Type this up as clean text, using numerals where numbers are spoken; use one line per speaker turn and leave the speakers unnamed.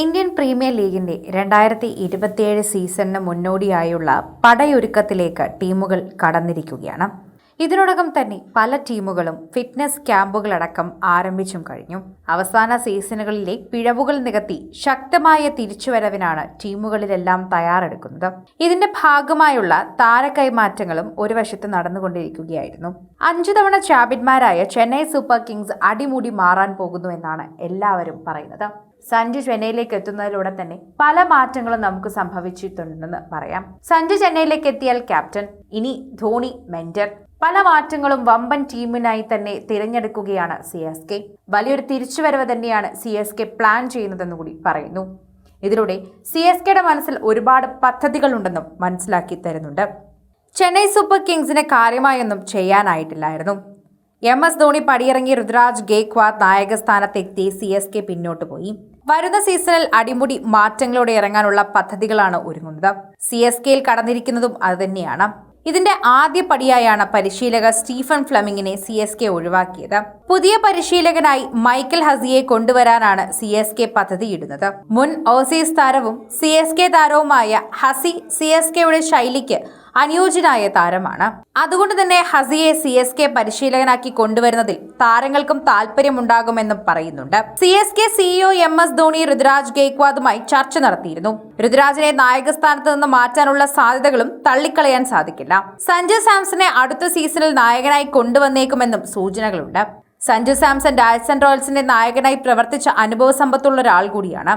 Indian premier ലീഗിന്റെ 2027 സീസണിന് മുന്നോടിയായുള്ള പടയൊരുക്കത്തിലേക്ക് ടീമുകൾ കടന്നിരിക്കുകയാണ്. ഇതിനോടകം തന്നെ പല ടീമുകളും ഫിറ്റ്നസ് ക്യാമ്പുകളടക്കം ആരംഭിച്ചും കഴിഞ്ഞു. അവസാന സീസണുകളിലെ പിഴവുകൾ നികത്തി ശക്തമായ തിരിച്ചുവരവിനാണ് ടീമുകളിലെല്ലാം തയ്യാറെടുക്കുന്നത്. ഇതിന്റെ ഭാഗമായുള്ള താരക്കൈമാറ്റങ്ങളും ഒരു വശത്ത് നടന്നുകൊണ്ടിരിക്കുകയായിരുന്നു. 5 തവണ ചാമ്പ്യന്മാരായ ചെന്നൈ സൂപ്പർ കിങ്സ് അടിമുടി മാറാൻ പോകുന്നു എന്നാണ് എല്ലാവരും പറയുന്നത്. സഞ്ജു ചെന്നൈയിലേക്ക് എത്തുന്നതിലൂടെ തന്നെ പല മാറ്റങ്ങളും നമുക്ക് സംഭവിച്ചിട്ടുണ്ടെന്ന് പറയാം. സഞ്ജു ചെന്നൈയിലേക്ക് എത്തിയാൽ ക്യാപ്റ്റൻ, ഇനി ധോണി മെന്റർ. പല മാറ്റങ്ങളും വമ്പൻ ടീമിനായി തന്നെ തിരഞ്ഞെടുക്കുകയാണ് CSK. വലിയൊരു തിരിച്ചുവരവ് തന്നെയാണ് CSK പ്ലാൻ ചെയ്യുന്നതെന്ന് കൂടി പറയുന്നു. ഇതിലൂടെ CSKയുടെ മനസ്സിൽ ഒരുപാട് പദ്ധതികളുണ്ടെന്നും മനസ്സിലാക്കി തരുന്നുണ്ട്. ചെന്നൈ സൂപ്പർ കിങ്സിന് കാര്യമായൊന്നും ചെയ്യാനായിട്ടില്ലായിരുന്നു. MS ധോണി പടിയിറങ്ങി ഋതുരാജ് ഗേക്വാദ് നായകസ്ഥാനത്തെത്തി CSK പിന്നോട്ട് പോയി. വരുന്ന സീസണിൽ അടിമുടി മാറ്റങ്ങളോടെ ഇറങ്ങാനുള്ള പദ്ധതികളാണ് ഒരുങ്ങുന്നത്. CSKയിൽ കടന്നിരിക്കുന്നതും അതുതന്നെയാണ്. ഇതിന്റെ ആദ്യ പടിയായാണ് പരിശീലക സ്റ്റീഫൻ ഫ്ലെമിങ്ങിനെ CSK ഒഴിവാക്കിയത്. പുതിയ പരിശീലകനായി മൈക്കൽ ഹസിയെ കൊണ്ടുവരാനാണ് CSK പദ്ധതിയിടുന്നത്. മുൻ ഓസീസ് താരവും CSK താരവുമായ ഹസി CSKയുടെ ശൈലിക്ക് അനുയോജ്യനായ താരമാണ്. അതുകൊണ്ട് തന്നെ ഹസിയെ CSK പരിശീലകനാക്കി കൊണ്ടുവരുന്നതിൽ താരങ്ങൾക്കും താല്പര്യമുണ്ടാകുമെന്നും പറയുന്നുണ്ട്. CSK CEO MS Dhoni Ruturaj ഗേക്വാദുമായി ചർച്ച നടത്തിയിരുന്നു. ഋതുരാജിനെ നായകസ്ഥാനത്ത് നിന്ന് മാറ്റാനുള്ള സാധ്യതകളും തള്ളിക്കളയാൻ സാധിക്കില്ല. സഞ്ജു സാംസനെ അടുത്ത സീസണിൽ നായകനായി കൊണ്ടുവന്നേക്കുമെന്നും സൂചനകളുണ്ട്. സഞ്ജു സാംസൺ രാജസ്ഥാൻ റോയൽസിന്റെ നായകനായി പ്രവർത്തിച്ച അനുഭവ സമ്പത്തുള്ള ഒരാൾ കൂടിയാണ്.